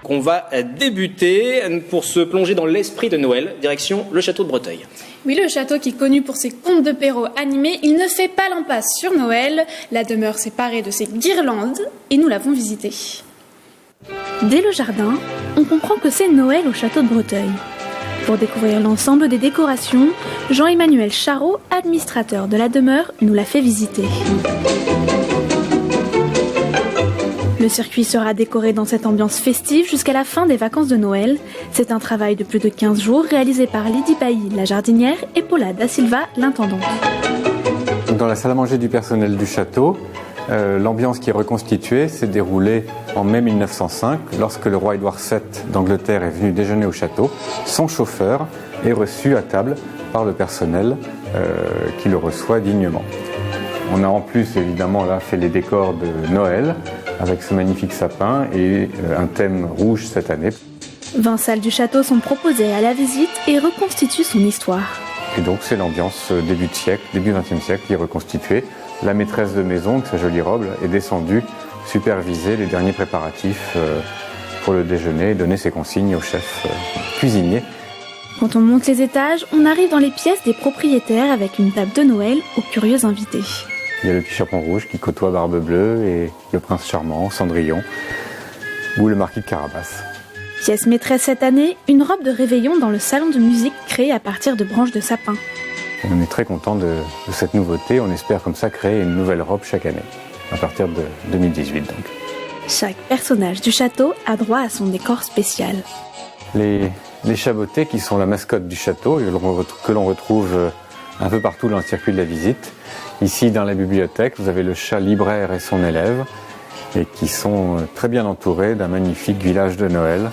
qu'on va débuter pour se plonger dans l'esprit de Noël, direction le château de Breteuil. Oui, le château qui est connu pour ses contes de Perrault animés, il ne fait pas l'impasse sur Noël. La demeure s'est parée de ses guirlandes et nous l'avons visité. Dès le jardin, on comprend que c'est Noël au château de Breteuil. Pour découvrir l'ensemble des décorations, Jean-Emmanuel Charot, administrateur de la demeure, nous l'a fait visiter. Le circuit sera décoré dans cette ambiance festive jusqu'à la fin des vacances de Noël. C'est un travail de plus de 15 jours réalisé par Lydie Bailly, la jardinière, et Paula da Silva, l'intendante. Dans la salle à manger du personnel du château, l'ambiance qui est reconstituée s'est déroulée en mai 1905, lorsque le roi Édouard VII d'Angleterre est venu déjeuner au château. Son chauffeur est reçu à table par le personnel qui le reçoit dignement. On a en plus évidemment là fait les décors de Noël avec ce magnifique sapin et un thème rouge cette année. 20 salles du château sont proposées à la visite et reconstituent son histoire. Et donc c'est l'ambiance début XXe siècle qui est reconstituée. La maîtresse de maison, de sa jolie robe, est descendue superviser les derniers préparatifs pour le déjeuner et donner ses consignes au chef cuisinier. Quand on monte les étages, on arrive dans les pièces des propriétaires avec une table de Noël aux curieux invités. Il y a le petit chaperon rouge qui côtoie Barbe Bleue et le prince charmant, Cendrillon, ou le marquis de Carabas. Pièce maîtresse cette année, une robe de réveillon dans le salon de musique créée à partir de branches de sapin. On est très content de cette nouveauté. On espère comme ça créer une nouvelle robe chaque année, à partir de 2018 donc. Chaque personnage du château a droit à son décor spécial. Les chabotés qui sont la mascotte du château, que l'on retrouve un peu partout dans le circuit de la visite. Ici, dans la bibliothèque, vous avez le chat libraire et son élève, et qui sont très bien entourés d'un magnifique village de Noël.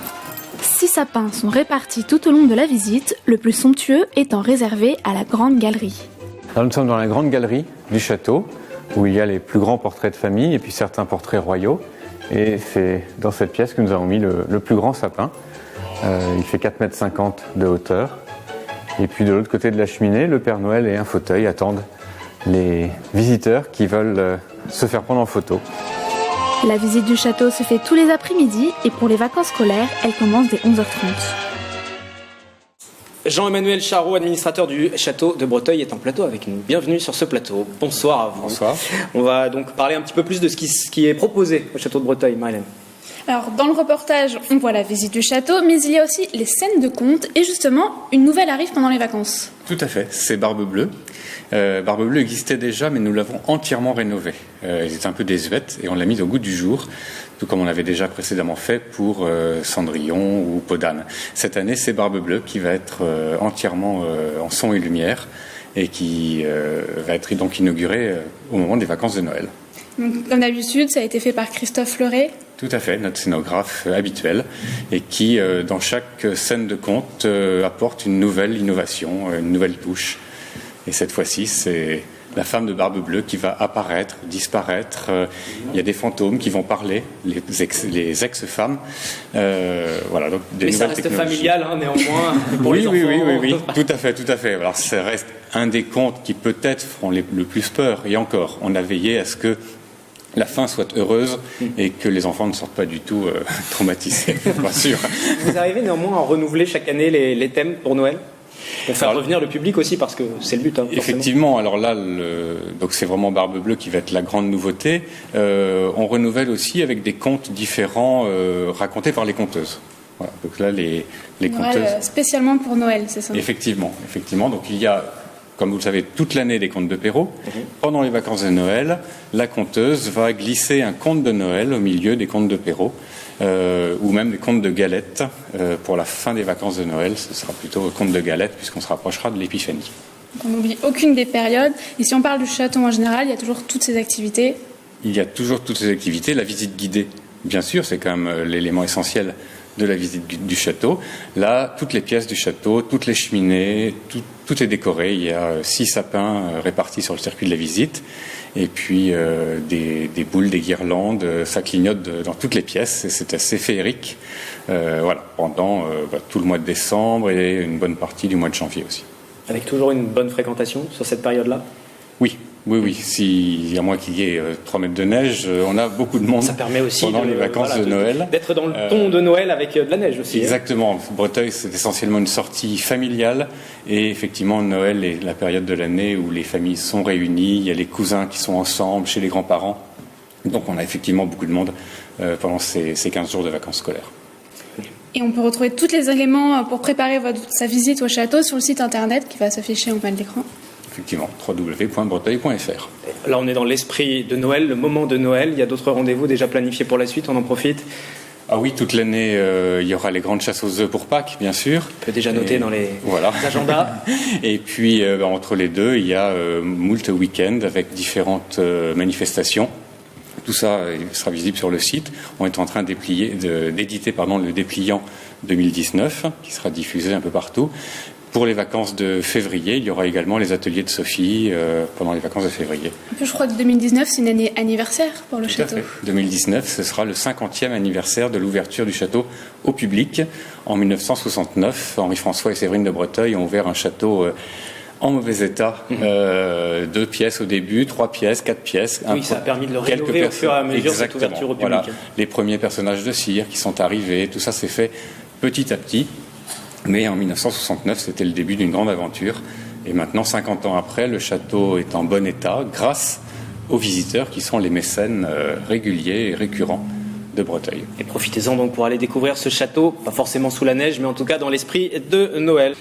6 sapins sont répartis tout au long de la visite, le plus somptueux étant réservé à la grande galerie. Alors, nous sommes dans la grande galerie du château, où il y a les plus grands portraits de famille et puis certains portraits royaux. Et c'est dans cette pièce que nous avons mis le plus grand sapin. Il fait 4,50 m de hauteur. Et puis de l'autre côté de la cheminée, le Père Noël et un fauteuil attendent les visiteurs qui veulent se faire prendre en photo. La visite du château se fait tous les après-midi et pour les vacances scolaires, elle commence dès 11h30. Jean-Emmanuel Charot, administrateur du château de Breteuil, est en plateau avec nous. Bienvenue sur ce plateau. Bonsoir à vous. Bonsoir. On va donc parler un petit peu plus de ce qui est proposé au château de Breteuil, Marilène. Alors, dans le reportage, on voit la visite du château, mais il y a aussi les scènes de contes. Et justement, une nouvelle arrive pendant les vacances. Tout à fait, c'est Barbe Bleue. Barbe Bleue existait déjà, mais nous l'avons entièrement rénovée. Elle était un peu désuète et on l'a mise au goût du jour, tout comme on l'avait déjà précédemment fait pour Cendrillon ou Podane. Cette année, c'est Barbe Bleue qui va être entièrement en son et lumière et qui va être donc inaugurée au moment des vacances de Noël. Donc, comme d'habitude, ça a été fait par Christophe Fleuret. Tout à fait, notre scénographe habituel, et qui, dans chaque scène de conte, apporte une nouvelle innovation, une nouvelle touche. Et cette fois-ci, c'est la femme de Barbe Bleue qui va apparaître, disparaître. Il y a des fantômes qui vont parler, les ex-femmes. Voilà, donc des mais ça nouvelles reste technologies. Familial, hein, néanmoins, pour les enfants. Oui, tout à fait. Alors, ça reste un des contes qui peut-être feront le plus peur. Et encore, on a veillé à ce que la fin soit heureuse et que les enfants ne sortent pas du tout traumatisés, bien sûr. Vous arrivez néanmoins à renouveler chaque année les thèmes pour Noël ? Pour faire revenir le public aussi, parce que c'est le but. Hein, effectivement, alors là, donc c'est vraiment Barbe Bleue qui va être la grande nouveauté. On renouvelle aussi avec des contes différents racontés par les conteuses. Voilà, donc là, les conteuses... spécialement pour Noël, c'est ça ? Effectivement. Donc il y a, comme vous le savez, toute l'année des contes de Perrault. Pendant les vacances de Noël, la conteuse va glisser un conte de Noël au milieu des contes de Perrault. Ou même des contes de Galette. Pour la fin des vacances de Noël, ce sera plutôt conte de Galette puisqu'on se rapprochera de l'Épiphanie. On n'oublie aucune des périodes. Et si on parle du château en général, il y a toujours toutes ces activités. Il y a toujours toutes ces activités. La visite guidée, bien sûr, c'est quand même l'élément essentiel de la visite du château. Là, toutes les pièces du château, toutes les cheminées, tout est décoré. Il y a 6 sapins répartis sur le circuit de la visite. Et puis des boules, des guirlandes, ça clignote dans toutes les pièces. Et c'est assez féerique. Voilà, pendant tout le mois de décembre et une bonne partie du mois de janvier aussi. Avec toujours une bonne fréquentation sur cette période-là ? Oui, Oui, à moins qu'il y ait 3 mètres de neige, on a beaucoup de monde Ça permet aussi pendant les vacances de Noël. D'être dans le ton de Noël avec de la neige aussi. Exactement. Breteuil, c'est essentiellement une sortie familiale. Et effectivement, Noël est la période de l'année où les familles sont réunies. Il y a les cousins qui sont ensemble chez les grands-parents. Donc on a effectivement beaucoup de monde pendant ces 15 jours de vacances scolaires. Et on peut retrouver tous les éléments pour préparer sa visite au château sur le site internet qui va s'afficher en bas de l'écran. Effectivement, www.breteuil.fr. Là, on est dans l'esprit de Noël, le moment de Noël. Il y a d'autres rendez-vous déjà planifiés pour la suite, on en profite. Ah oui, toute l'année, il y aura les grandes chasses aux œufs pour Pâques, bien sûr. On peut déjà noter dans les agendas. Et puis, entre les deux, il y a moult week-ends avec différentes manifestations. Tout ça sera visible sur le site. On est en train d'éditer le dépliant 2019, qui sera diffusé un peu partout. Pour les vacances de février, il y aura également les ateliers de Sophie pendant les vacances de février. Je crois que 2019, c'est une année anniversaire pour le château. Tout à fait. 2019, ce sera le 50e anniversaire de l'ouverture du château au public. En 1969, Henri-François et Séverine de Breteuil ont ouvert un château en mauvais état. 2 pièces au début, 3 pièces, 4 pièces. Oui, ça a permis de le rénover au fur et à mesure cette ouverture au public. Voilà. Les premiers personnages de cire qui sont arrivés, tout ça s'est fait petit à petit. Mais en 1969, c'était le début d'une grande aventure. Et maintenant, 50 ans après, le château est en bon état grâce aux visiteurs qui sont les mécènes réguliers et récurrents de Breteuil. Et profitez-en donc pour aller découvrir ce château, pas forcément sous la neige, mais en tout cas dans l'esprit de Noël.